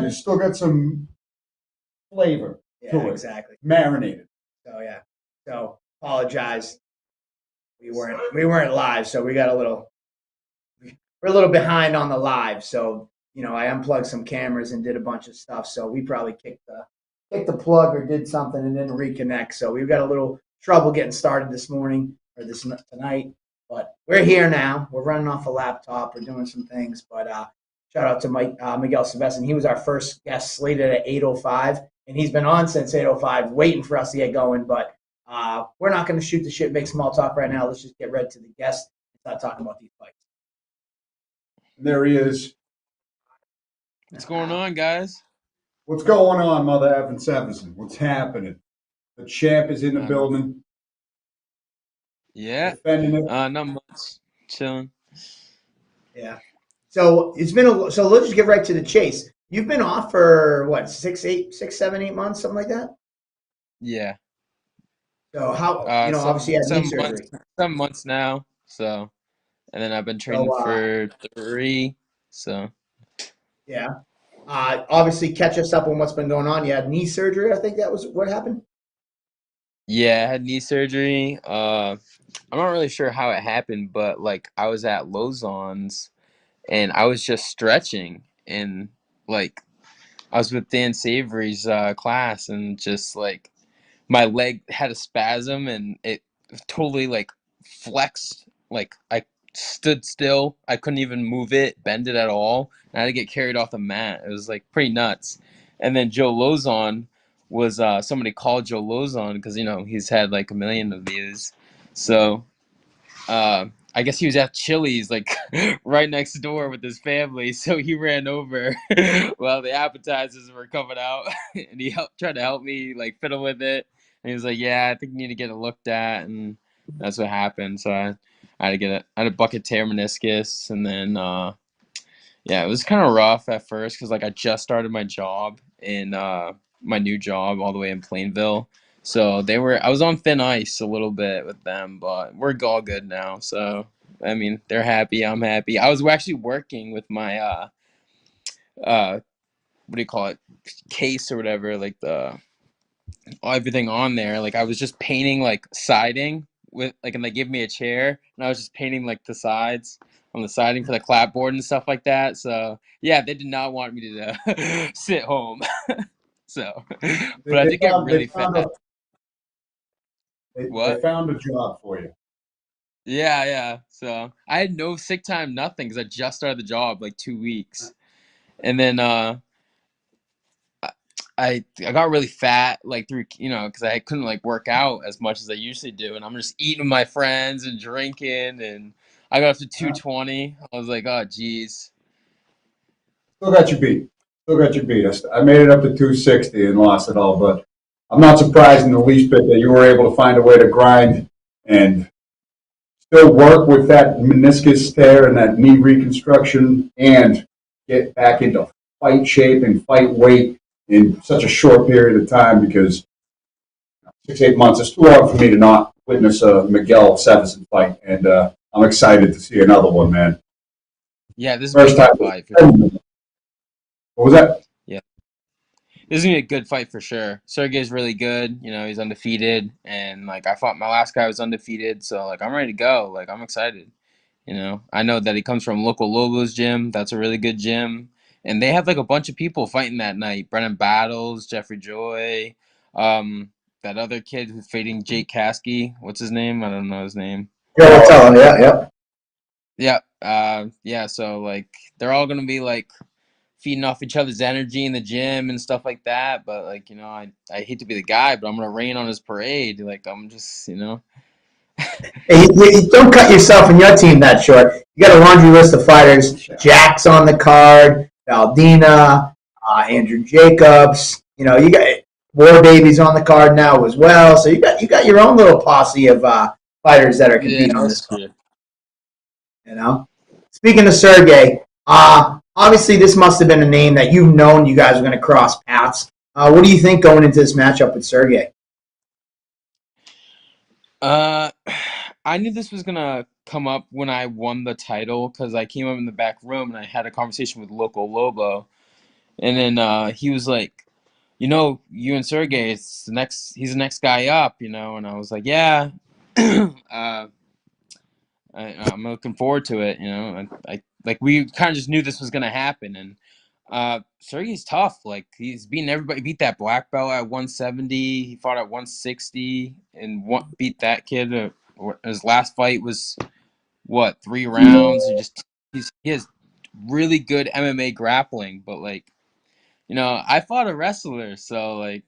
you still got some flavor to Yeah, it, exactly. marinated. So yeah. So apologize. We weren't live, so we're a little behind on the live. So I unplugged some cameras and did a bunch of stuff. So we probably kicked the plug or did something and didn't reconnect. So we've got a little trouble getting started this morning or this tonight. But we're here now. We're running off a laptop. We're doing some things. But shout out to Miguel Sevasin. He was our first guest slated at 8:05, and he's been on since 8:05, waiting for us to get going. But we're not going to shoot the shit, make small talk right now. Let's just get ready to the guest and start talking about these fights. There he is. What's going on, guys? What's going on, Mother Evan Sevasin? What's happening? The champ is in the building. Yeah. Defending it. Not much. Chilling. Yeah. So so let's just get right to the chase. You've been off for what, 7, 8 months, something like that? Yeah. So obviously you had knee surgery. 7 months now. So, and then I've been training for 3. So. Yeah. Obviously catch us up on what's been going on. You had knee surgery. I think that was what happened. Yeah, I had knee surgery. I'm not really sure how it happened, but like I was at Lozon's and I was just stretching and like I was with Dan Savory's class and just like my leg had a spasm and it totally like flexed. Like I stood still. I couldn't even move it, bend it at all. And I had to get carried off the mat. It was like pretty nuts. And then Joe Lozon was somebody called Joe Lozon because he's had like a million of these. So I guess he was at Chili's, like right next door with his family. So he ran over while the appetizers were coming out, and he tried to help me like fiddle with it. And he was like, "Yeah, I think you need to get it looked at," and that's what happened. So I had to get it. I had a bucket tear meniscus, and then yeah, it was kind of rough at first because like I just started my job in my new job all the way in Plainville. So I was on thin ice a little bit with them, but we're all good now. So, I mean, they're happy. I'm happy. I was actually working with my, what do you call it? Case or whatever, like everything on there. Like I was just painting like siding with like, and they gave me a chair and I was just painting like the sides on the siding for the clapboard and stuff like that. So yeah, they did not want me to sit home. So, but I did get really fat. They found a job for you. Yeah. So I had no sick time, nothing, because I just started the job like 2 weeks, and then I got really fat like through because I couldn't like work out as much as I usually do, and I'm just eating with my friends and drinking, and I got up to 220. I was like, oh geez. Still got you beat. Still got you beat. I made it up to 260 and lost it all, but I'm not surprised in the least bit that you were able to find a way to grind and still work with that meniscus tear and that knee reconstruction and get back into fight shape and fight weight in such a short period of time because 6, 8 months is too long for me to not witness a Miguel Sevasin fight, and I'm excited to see another one, man. Yeah, this is a good fight. What was that? Yeah. This is gonna be a good fight for sure. Sergey's really good. He's undefeated, and like I fought my last guy was undefeated, so like I'm ready to go. Like I'm excited. I know that he comes from local Lobos gym. That's a really good gym, and they have like a bunch of people fighting that night. Brennan Battles, Jeffrey Joy, that other kid who's fighting Jake Kasky. What's his name? I don't know his name. Yeah, tell him. Yeah. Yeah. So like they're all gonna be like feeding off each other's energy in the gym and stuff like that. But like, I hate to be the guy, but I'm gonna rain on his parade. Like I'm just, Hey, you don't cut yourself and your team that short. You got a laundry list of fighters. Jack's on the card. Valdina, Andrew Jacobs. You got War Baby's on the card now as well. So you got your own little posse of fighters that are competing on this card. Speaking of Sergey, obviously this must have been a name that you've known you guys were going to cross paths. What do you think going into this matchup with Sergey? I knew this was gonna come up when I won the title because I came up in the back room and I had a conversation with local Lobo, And then he was like, you and Sergey, he's the next guy up, and I was like, yeah, I'm looking forward to it, I like we kind of just knew this was gonna happen, and Sergey's tough. Like he's beaten everybody. Beat that black belt at 170. He fought at 160 and beat that kid. His last fight was what 3 rounds. He has really good MMA grappling, but like I fought a wrestler, so like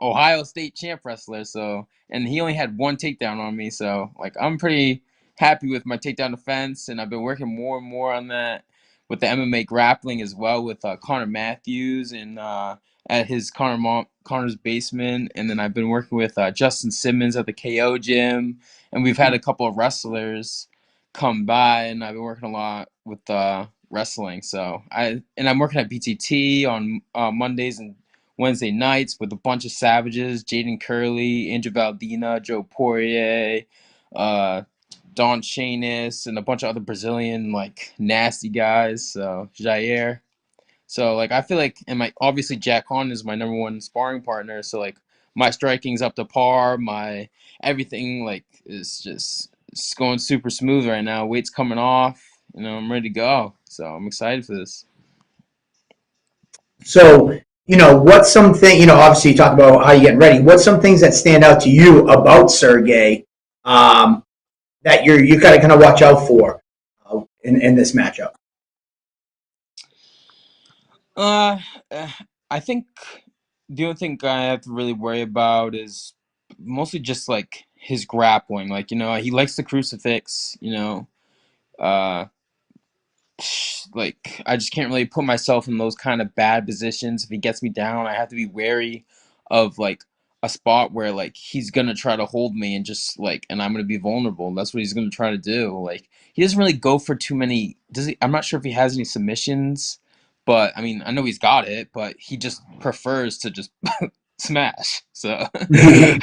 Ohio State champ wrestler, so and he only had one takedown on me, so like I'm pretty happy with my takedown defense, and I've been working more and more on that with the MMA grappling as well with Connor Matthews and at his Connor's basement, and then I've been working with Justin Simmons at the KO gym, and we've had a couple of wrestlers come by, and I've been working a lot with wrestling. So I'm working at BTT on Mondays and Wednesday nights with a bunch of savages: Jaden Curley, Andrew Valdina, Joe Poirier, Don Chanis, and a bunch of other Brazilian like nasty guys. So Jair. So like I feel like, and obviously Jack Hahn is my number one sparring partner. So like my striking's up to par. My everything like is just it's going super smooth right now. Weight's coming off. I'm ready to go. So I'm excited for this. So, what's something, obviously you talk about how you're getting ready. What's some things that stand out to you about Sergey that you gotta kind of watch out for in this matchup? I think the only thing I have to really worry about is mostly just like his grappling. Like, he likes the crucifix, uh, like I just can't really put myself in those kind of bad positions. If he gets me down, I have to be wary of like a spot where like he's gonna try to hold me and just like and I'm gonna be vulnerable. And that's what he's gonna try to do. Like he doesn't really go for too many. Does he? I'm not sure if he has any submissions, but I mean I know he's got it, but he just prefers to just smash. So, Yeah,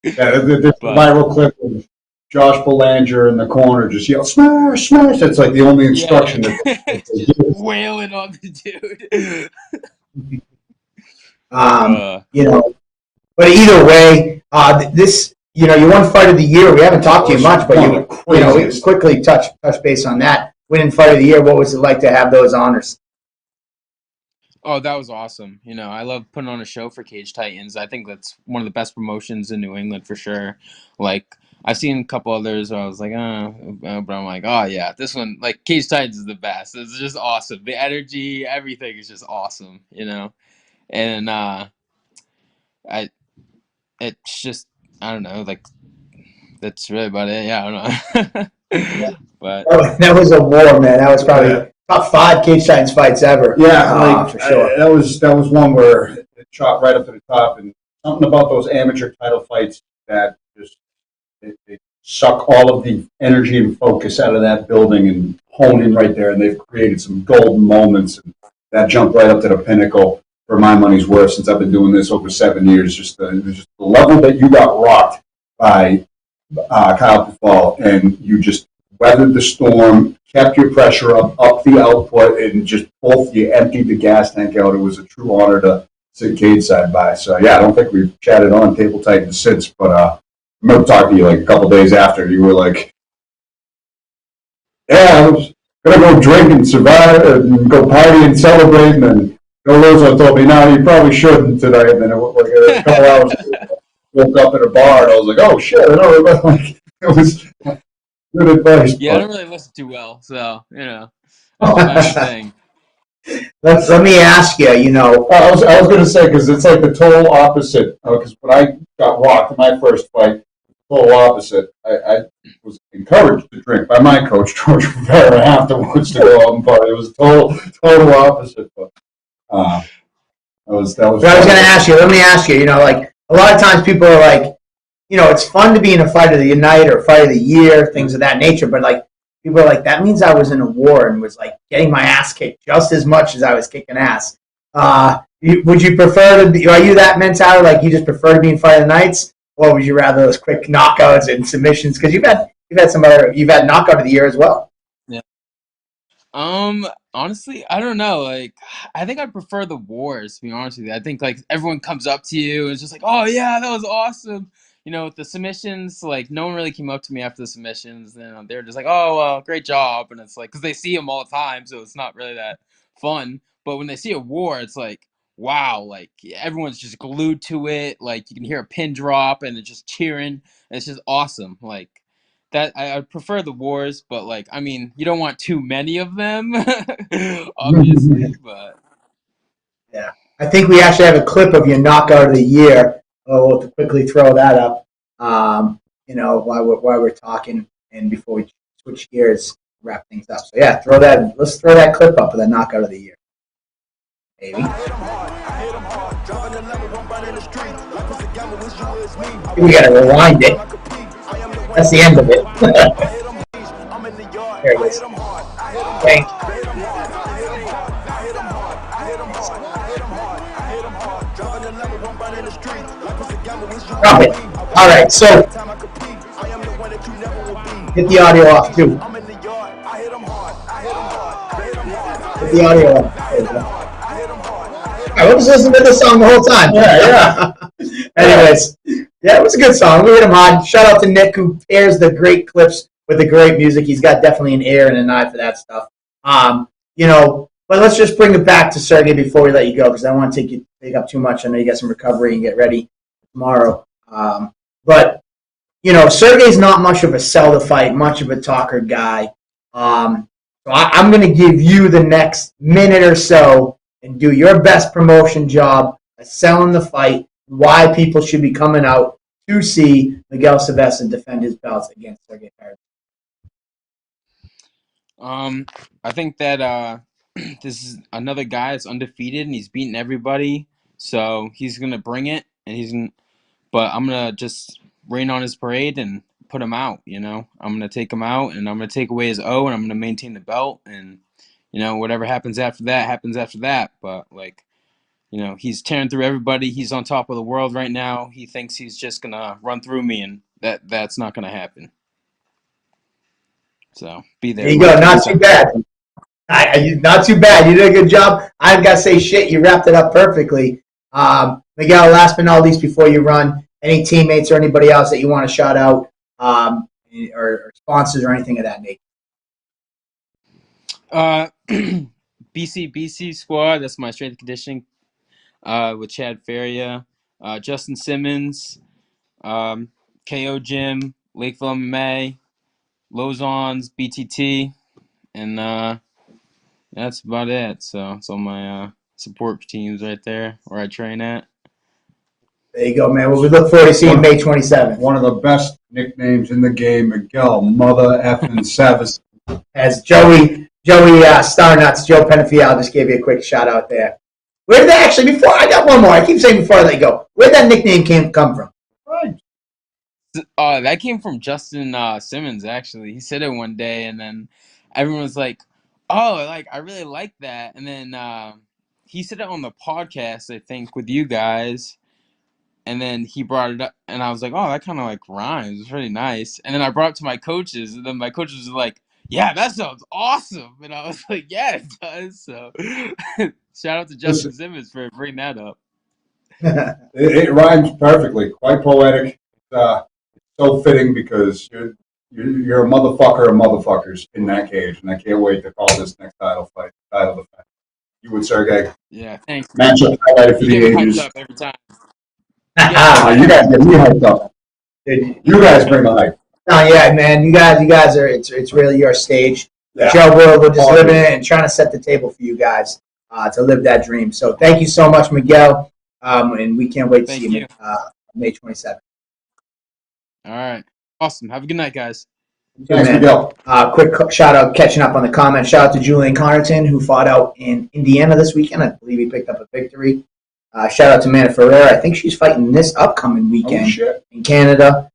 the but viral clip of Josh Belanger in the corner just yell, smash, smash. That's like the only instruction that they just give. wailing on the dude. Um, you know, but either way, this, you won fight of the year. We haven't talked to you much, but we quickly touch base on that. Winning fight of the year. What was it like to have those honors? Oh, that was awesome. I love putting on a show for Cage Titans. I think that's one of the best promotions in New England for sure. Like, I've seen a couple others where I was like, but I'm like, oh yeah, this one, like Cage Titans is the best. It's just awesome. The energy, everything is just awesome, And I, it's just, I don't know, like, that's really about it. Yeah, I don't know. But That was a war, man. That was probably top 5 Cage Titans fights ever. Yeah, for sure. that was one where it shot right up to the top, and something about those amateur title fights that just they suck all of the energy and focus out of that building and hone in right there, and they've created some golden moments. And that jumped right up to the pinnacle for my money's worth since I've been doing this over 7 years. Just the level that you got rocked by Kyle Pufal, and you just weathered the storm, kept your pressure up the output, and just both you emptied the gas tank out. It was a true honor to sit cage side by. So yeah, I don't think we've chatted on Table Titans since, but I remember talking to you like a couple days after. You were like, "Yeah, I was gonna go drink and survive, and go party and celebrate." And then Joe Lozo told me, "No, you probably shouldn't tonight." And then it was like a couple hours. Woke up at a bar, and I was like, "Oh shit!" I don't remember. Like it was good advice. yeah, I don't really listen too well, so that's my thing. Let me ask you. I was going to say because it's like the total opposite. Because when I got rocked in my first fight, total opposite. I was encouraged to drink by my coach George Rivera afterwards to go out and party. It was total opposite. But that was. But I was going to ask you. Let me ask you. Like a lot of times people are like, it's fun to be in a fight of the night or fight of the year, things of that nature. But like people are like, that means I was in a war and was like getting my ass kicked just as much as I was kicking ass. Would you prefer to be? Are you that mentality? Like you just prefer to be in fight of the nights, or would you rather those quick knockouts and submissions? Because you've had knockout of the year as well. Yeah. Honestly, I don't know. Like, I think I prefer the wars, to be honest with you. I think like everyone comes up to you and it's just like, oh yeah, that was awesome. With the submissions, like no one really came up to me after the submissions. They're just like, oh well, great job, and it's like because they see them all the time, so it's not really that fun. But when they see a war, it's like, wow, like everyone's just glued to it. Like you can hear a pin drop and it's just cheering. And it's just awesome. Like that I prefer the wars, but like I mean, you don't want too many of them, obviously. But Yeah. I think we actually have a clip of your knockout of the year. We'll quickly throw that up. While we're talking and before we switch gears, wrap things up. So yeah, let's throw that clip up of the knockout of the year. Maybe. We gotta rewind it. That's the end of it. There it is. Thanks. All right, so get the audio off too. Get the audio off. I was listening to this song the whole time. Yeah. Anyways, yeah, it was a good song. We hit him hard. Shout out to Nick who pairs the great clips with the great music. He's got definitely an ear and an eye for that stuff. But let's just bring it back to Sergey before we let you go because I don't want to take up too much. I know you got some recovery and get ready tomorrow. But Sergey's not much of a sell the fight, much of a talker guy. So I'm going to give you the next minute or so and do your best promotion job of selling the fight, why people should be coming out to see Miguel Sevasin defend his belts against Sergey Parody. I think that this is another guy that's undefeated and he's beaten everybody, so he's gonna bring it, but I'm gonna just rain on his parade and put him out. I'm gonna take him out and I'm gonna take away his O and I'm gonna maintain the belt and whatever happens after that happens after that. But like. He's tearing through everybody. He's on top of the world right now. He thinks he's just gonna run through me, and that's not gonna happen. So be there. There you go. Not too bad. Not too bad. You did a good job. I've got to say shit. You wrapped it up perfectly. Miguel, last but not least, before you run, any teammates or anybody else that you want to shout out, or sponsors or anything of that nature? BC squad. That's my strength and conditioning. With Chad Faria, Justin Simmons, KO Gym, Lakeville MMA, Lozon's, BTT, and that's about it. So it's all my support teams right there where I train at. There you go, man. Well, we look forward to seeing May 27th. One of the best nicknames in the game, Miguel, Mother effing Sevasin. As Joey Starnuts, Joe Penafiel just gave you a quick shout out there. Where did that actually, before, I got one more. I keep saying before I let you go. Where did that nickname come from? Right. That came from Justin Simmons, actually. He said it one day, and then everyone was like, oh, like, I really like that. And then he said it on the podcast, I think, with you guys. And then he brought it up, and I was like, oh, that kind of, like, rhymes. It's really nice. And then I brought it to my coaches, and then my coaches were like, yeah, that sounds awesome. And I was like, yeah, it does. So shout out to Justin Simmons for bringing that up. It rhymes perfectly. Quite poetic. So fitting because you're a motherfucker of motherfuckers in that cage, and I can't wait to call this next title defense. You would, Sergey. Yeah, thanks. Matchup highlighted for You the get ages. hyped up every time. You guys get me hyped up. You guys bring the hype. No, yeah, man. You guys are. It's really your stage. Yeah. Joe, we're just living it and trying to set the table for you guys to live that dream. So thank you so much, Miguel, and we can't wait to see you May 27th. All right, awesome. Have a good night, guys. Thanks, Miguel. Quick shout out, catching up on the comments. Shout out to Julian Connerton, who fought out in Indiana this weekend. I believe he picked up a victory. Shout out to Mana Ferreira. I think she's fighting this upcoming weekend in Canada.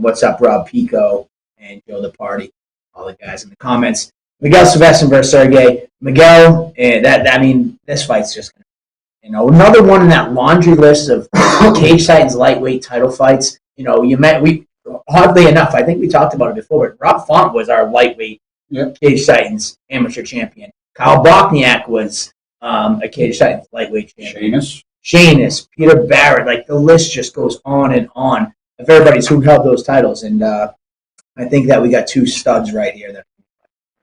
What's up, Rob Pico and Joe the Party? All the guys in the comments. Miguel Sevasin versus Sergey. Miguel, this fight's just another one in that laundry list of Cage Titans lightweight title fights. Oddly enough, I think we talked about it before, but Rob Font was our lightweight Yep. Cage Titans amateur champion. Kyle Bokniak was a Cage Titans lightweight champion. Sheamus, Peter Barrett, like the list just goes on and on of everybody's who held those titles. And I think that we got two studs right here that